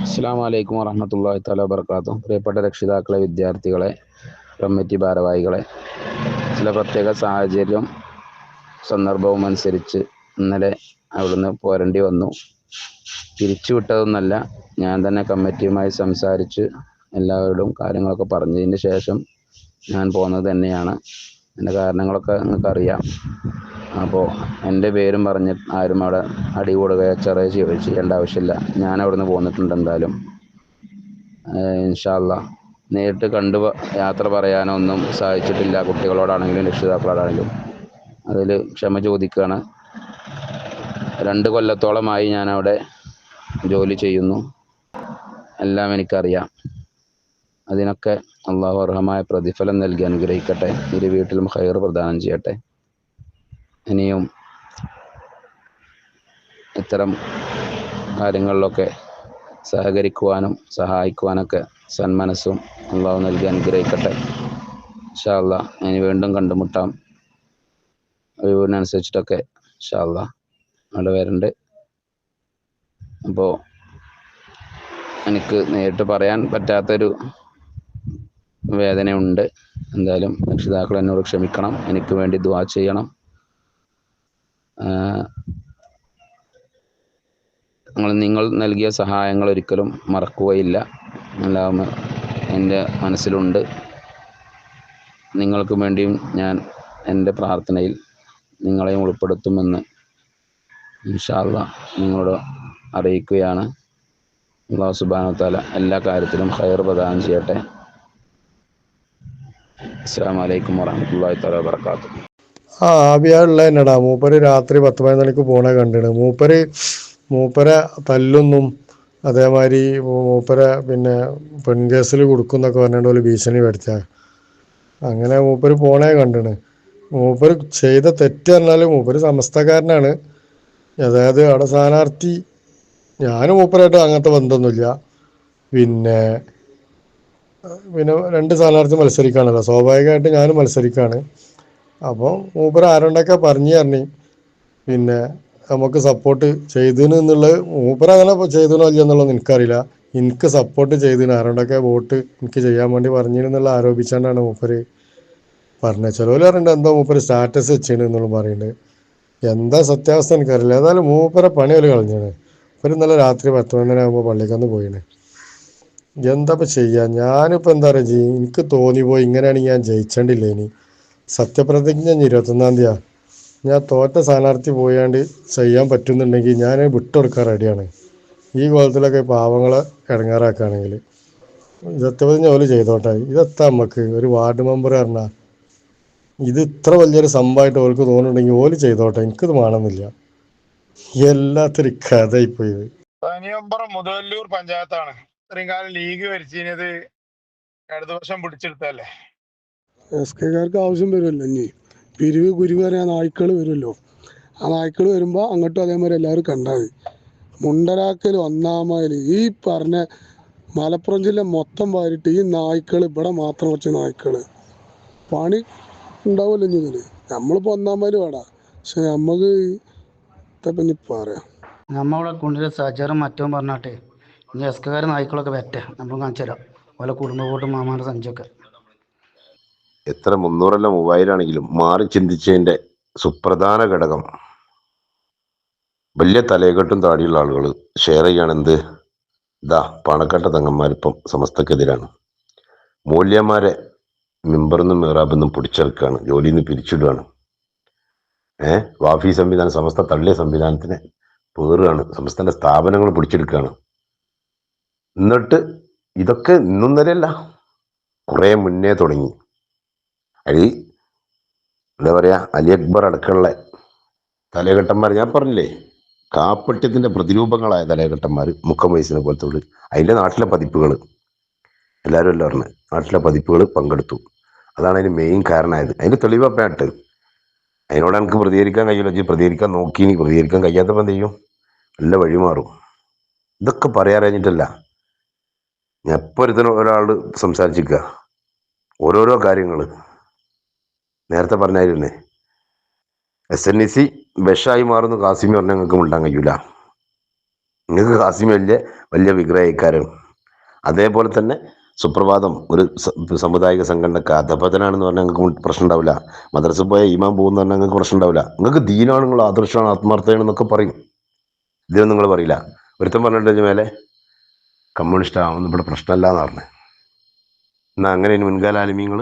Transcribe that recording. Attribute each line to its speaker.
Speaker 1: അസ്സലാമു അലൈക്കും വറഹ്മത്തുള്ളാഹി തആല വബറകാതുഹു. പ്രിയപ്പെട്ട രക്ഷിതാക്കളെ, വിദ്യാർത്ഥികളെ, കമ്മിറ്റി ഭാരവാഹികളെ, ചില പ്രത്യേക സാഹചര്യം സന്ദർഭവും അനുസരിച്ച് ഇന്നലെ അവിടുന്ന് പോരേണ്ടി വന്നു. പിരിച്ചു വിട്ടതൊന്നല്ല, ഞാൻ തന്നെ കമ്മിറ്റിയുമായി സംസാരിച്ച് എല്ലാവരോടും കാര്യങ്ങളൊക്കെ പറഞ്ഞതിന് ശേഷം ഞാൻ പോകുന്നത് തന്നെയാണ്. എൻ്റെ കാരണങ്ങളൊക്കെ നിങ്ങൾക്കറിയാം. അപ്പോൾ എൻ്റെ പേരും പറഞ്ഞ് ആരും അവിടെ അടികൂടുകയോ ചെറിയ ചെയ്യേണ്ട ആവശ്യമില്ല. ഞാൻ അവിടുന്ന് പോന്നിട്ടുണ്ട് എന്തായാലും. ഇൻഷാ അല്ലാഹ് നേരിട്ട് കണ്ട് യാത്ര പറയാനോ ഒന്നും സാധിച്ചിട്ടില്ല. കുട്ടികളോടാണെങ്കിലും രക്ഷിതാക്കളോടാണെങ്കിലും അതിൽ ക്ഷമ ചോദിക്കുകയാണ്. 2 കൊല്ലത്തോളമായി ഞാൻ അവിടെ ജോലി ചെയ്യുന്നു. എല്ലാം എനിക്കറിയാം. അതിനൊക്കെ അള്ളാഹു അർഹമായ പ്രതിഫലം നൽകി അനുഗ്രഹിക്കട്ടെ. ഇരു വീട്ടിലും ഖൈർ പ്രദാനം ചെയ്യട്ടെ. ഇനിയും ഇത്തരം കാര്യങ്ങളിലൊക്കെ സഹകരിക്കുവാനും സഹായിക്കുവാനൊക്കെ സന്മനസ്സും അള്ളാഹു നൽകി അനുഗ്രഹിക്കട്ടെ. ഇൻഷാ അല്ലാഹ് ഇനി വീണ്ടും കണ്ടുമുട്ടാം. ഒഴിവിനനുസരിച്ചിട്ടൊക്കെ ഇൻഷാ അല്ലാഹ് അവിടെ വരണ്ട്. അപ്പോൾ എനിക്ക് നേരിട്ട് പറയാൻ പറ്റാത്തൊരു വേദനയുണ്ട്. എന്തായാലും രക്ഷിതാക്കൾ എന്നോട് ക്ഷമിക്കണം. എനിക്ക് വേണ്ടി ദുആ ചെയ്യണം. നിങ്ങൾ നൽകിയ സഹായങ്ങൾ ഒരിക്കലും മറക്കുകയില്ല. എല്ലാം എൻ്റെ മനസ്സിലുണ്ട്. നിങ്ങൾക്ക് വേണ്ടിയും ഞാൻ എൻ്റെ പ്രാർത്ഥനയിൽ നിങ്ങളെയും ഉൾപ്പെടുത്തുമെന്ന് ഇൻഷാ അല്ലാഹ് നിങ്ങളോട് അറിയിക്കുകയാണ്. അല്ലാഹു സുബ്ഹാനഹു വ തആല എല്ലാ കാര്യത്തിലും ഖൈർ പ്രദാനം ചെയ്യട്ടെ. അസ്സലാമു അലൈക്കും വറഹ്മത്തുള്ളാഹി തആല വബറകാതുഹു.
Speaker 2: ആബിയുള്ള തന്നെടാ. മൂപ്പര് രാത്രി 10-11 മണിക്ക് പോണ കണ്ടിണ്. മൂപ്പരെ തല്ലൊന്നും അതേമാതിരി മൂപ്പരെ പെൺകേസിൽ കൊടുക്കുന്നൊക്കെ പറഞ്ഞിട്ട് ഒരു ഭീഷണി വരുത്ത. അങ്ങനെ മൂപ്പര് പോണേ കണ്ടിണ്. മൂപ്പര് ചെയ്ത തെറ്റ് പറഞ്ഞാൽ മൂപ്പര് സമസ്തക്കാരനാണ്. അതായത് അവിടെ സ്ഥാനാർത്ഥി ഞാനും മൂപ്പരായിട്ട് അങ്ങനത്തെ ബന്ധമൊന്നുമില്ല. പിന്നെ 2 സ്ഥാനാർത്ഥി മത്സരിക്കുകയാണല്ലോ, സ്വാഭാവികമായിട്ട് ഞാനും മത്സരിക്കുകയാണ്. അപ്പോൾ മൂപ്പര് ആരോണ്ടൊക്കെ പറഞ്ഞു നമുക്ക് സപ്പോർട്ട് ചെയ്തിന് എന്നുള്ളത് മൂപ്പരങ്ങനെ ചെയ്തനോ ഇല്ല എന്നുള്ളത് എനിക്കറിയില്ല. എനിക്ക് സപ്പോർട്ട് ചെയ്തിന് ആരോണ്ടൊക്കെ വോട്ട് എനിക്ക് ചെയ്യാൻ വേണ്ടി പറഞ്ഞിരുന്നുള്ള ആരോപിച്ചാണ്ടാണ് മൂപ്പര് പറഞ്ഞത്. ചിലവർ പറയുന്നുണ്ട് എന്തോ മൂപ്പര് സ്റ്റാറ്റസ് വെച്ചിന് എന്നുള്ളത് പറയുന്നുണ്ട്. എന്താ സത്യാവസ്ഥ എനിക്കറിയില്ല. ഏതായാലും മൂപ്പരെ പണി ഒരു കളഞ്ഞാണ്. ഒരു ഇന്നലെ രാത്രി 10-11 ആകുമ്പോൾ പള്ളിക്കന്ന് പോയിന്. എന്താ ചെയ്യാ? ഞാനിപ്പോൾ എന്താ പറയുക, എനിക്ക് തോന്നിപ്പോയി ഇങ്ങനെയാണെങ്കിൽ ഞാൻ ജയിച്ചേണ്ടില്ല. ഇനി സത്യപ്രതിജ്ഞ 21-ാം തീയതിയാണ്. ഞാൻ തോറ്റ സ്ഥാനാർത്ഥി പോയാണ്ട് ചെയ്യാൻ പറ്റുന്നുണ്ടെങ്കിൽ ഞാൻ വിട്ടുകൊടുക്കാൻ റെഡിയാണ്. ഈ കോലത്തിലൊക്കെ പാവങ്ങളെ ഇടങ്ങാറാക്കുകയാണെങ്കിൽ സത്യപ്രതിജ്ഞ ഓല് ചെയ്തോട്ടെ. ഇതെത്താ നമുക്ക് ഒരു വാർഡ് മെമ്പർ പറഞ്ഞാൽ ഇത് ഇത്ര വലിയൊരു സംഭവമായിട്ട് ഓൾക്ക് തോന്നുന്നുണ്ടെങ്കിൽ ഓല് ചെയ്തോട്ടെ. എനിക്കിത് വേണമെന്നില്ല. എല്ലാത്തൊരു കഥയിപ്പോൾ ഇത്.
Speaker 3: തനിയമ്പറം മുതവല്ലൂർ പഞ്ചായത്താണ്. ഇത്രയും കാലം ലീഗ് ഭരിച്ചിരുന്നത് ഇടതുപക്ഷം പിടിച്ചെടുത്തല്ലേ.
Speaker 4: എസ് കെക്കാർക്ക് ആവശ്യം വരുമല്ലോ. ഇനി പിരിവ് കുരുവ് പറയാൻ നായ്ക്കൾ വരുമല്ലോ. ആ നായ്ക്കൾ വരുമ്പോൾ അങ്ങോട്ടും അതേമാതിരി എല്ലാവരും കണ്ടാൽ മുണ്ടരാക്കൽ 1-ാം മൈൽ ഈ പറഞ്ഞ മലപ്പുറം ജില്ല മൊത്തം വാരിട്ട് ഈ നായ്ക്കൾ ഇവിടെ മാത്രം വെച്ച നായ്ക്കൾ പണി ഉണ്ടാവില്ല. ഇനി ഇതിൽ നമ്മളിപ്പോൾ 1-ാം മൈൽ വേടാ. പക്ഷെ നമുക്ക് ഇനി പറയാം,
Speaker 5: നമ്മളിവിടെ കൊണ്ടുവരുന്ന സഹചാരം മറ്റവും പറഞ്ഞാട്ടെ ഇനി എസ് കെക്കാർ നായ്ക്കളൊക്കെ വരട്ടെ, നമ്മൾ കാണിച്ചു തരാം ഓലെ കുടുംബ കൂട്ടും മാമാരുടെ സഞ്ചൊക്കെ.
Speaker 6: എത്ര 300 അല്ല 3000 ആണെങ്കിലും മാറി ചിന്തിച്ചതിൻ്റെ സുപ്രധാന ഘടകം വലിയ തലയെക്കെട്ടും താടിയുള്ള ആളുകൾ ഷെയർ ചെയ്യാണ്. എന്ത് പണക്കെട്ട തങ്ങന്മാരിപ്പം സമസ്തക്കെതിരാണ്. മൂല്യന്മാരെ മിമ്പറെന്നും മിറാബെന്നും പിടിച്ചെടുക്കുകയാണ്, ജോലിയിൽ നിന്ന് പിരിച്ചിടുകയാണ്. വാഫി സംവിധാനം സമസ്ത തള്ളിയ സംവിധാനത്തിനെ പേറുകയാണ്, സമസ്തന്റെ സ്ഥാപനങ്ങൾ പിടിച്ചെടുക്കുകയാണ്. എന്നിട്ട് ഇതൊക്കെ ഇന്നും നിലയല്ല, കുറേ മുന്നേ തുടങ്ങി. എന്താ പറയാ, അലി അക്ബർ അടക്കമുള്ള തലകെട്ടന്മാർ ഞാൻ പറഞ്ഞില്ലേ, കാപ്പട്യത്തിന്റെ പ്രതിരൂപങ്ങളായ തലകെട്ടന്മാർ, മുക്കം വയസ്സിനെ പോലത്തെ അതിന്റെ നാട്ടിലെ പതിപ്പുകൾ എല്ലാവരും എല്ലാം പറഞ്ഞ് നാട്ടിലെ പതിപ്പുകൾ പങ്കെടുത്തു. അതാണ് അതിന് മെയിൻ കാരണമായത്. അതിന്റെ തെളിവപ്പായിട്ട് അതിനോട് എനിക്ക് പ്രതികരിക്കാൻ കഴിയില്ല. പ്രതികരിക്കാൻ നോക്കി, ഇനി പ്രതികരിക്കാൻ കഴിയാത്തപ്പോൾ എന്ത് ചെയ്യും? നല്ല വഴിമാറും. ഇതൊക്കെ പറയാറിഞ്ഞിട്ടല്ല, ഞാൻ എപ്പോൾ ഒരാൾ സംസാരിച്ചിരിക്കുക ഓരോരോ കാര്യങ്ങൾ നേരത്തെ പറഞ്ഞായിരുന്നേ. SNEC വിഷമായി മാറുന്നു കാസിമി പറഞ്ഞാൽ നിങ്ങൾക്ക് ഉണ്ടാൻ കഴിയൂല. നിങ്ങൾക്ക് ഖാസിം വലിയ വലിയ വിഗ്രഹക്കാരാണ്. അതേപോലെ തന്നെ സുപ്രഭാതം ഒരു സമുദായിക സംഘടനക്ക് അധപതനാണെന്ന് പറഞ്ഞാൽ നിങ്ങൾക്ക് പ്രശ്നം ഉണ്ടാവില്ല. മദ്രസ പോയ ഇമാം പോകുന്ന പറഞ്ഞാൽ നിങ്ങൾക്ക് പ്രശ്നം ഉണ്ടാവില്ല. നിങ്ങൾക്ക് ദീനാണ്, നിങ്ങൾ ആദർശമാണ്, ആത്മാർത്ഥമാണെന്നൊക്കെ പറയും. ഇതൊന്നും നിങ്ങൾ പറയില്ല. ഒരുത്തം പറഞ്ഞിട്ട് മേലെ കമ്മ്യൂണിസ്റ്റ് ആവുന്ന ഇവിടെ പ്രശ്നമല്ല എന്ന് പറഞ്ഞു. എന്നാൽ അങ്ങനെ മുൻകാല ആലിമീങ്ങൾ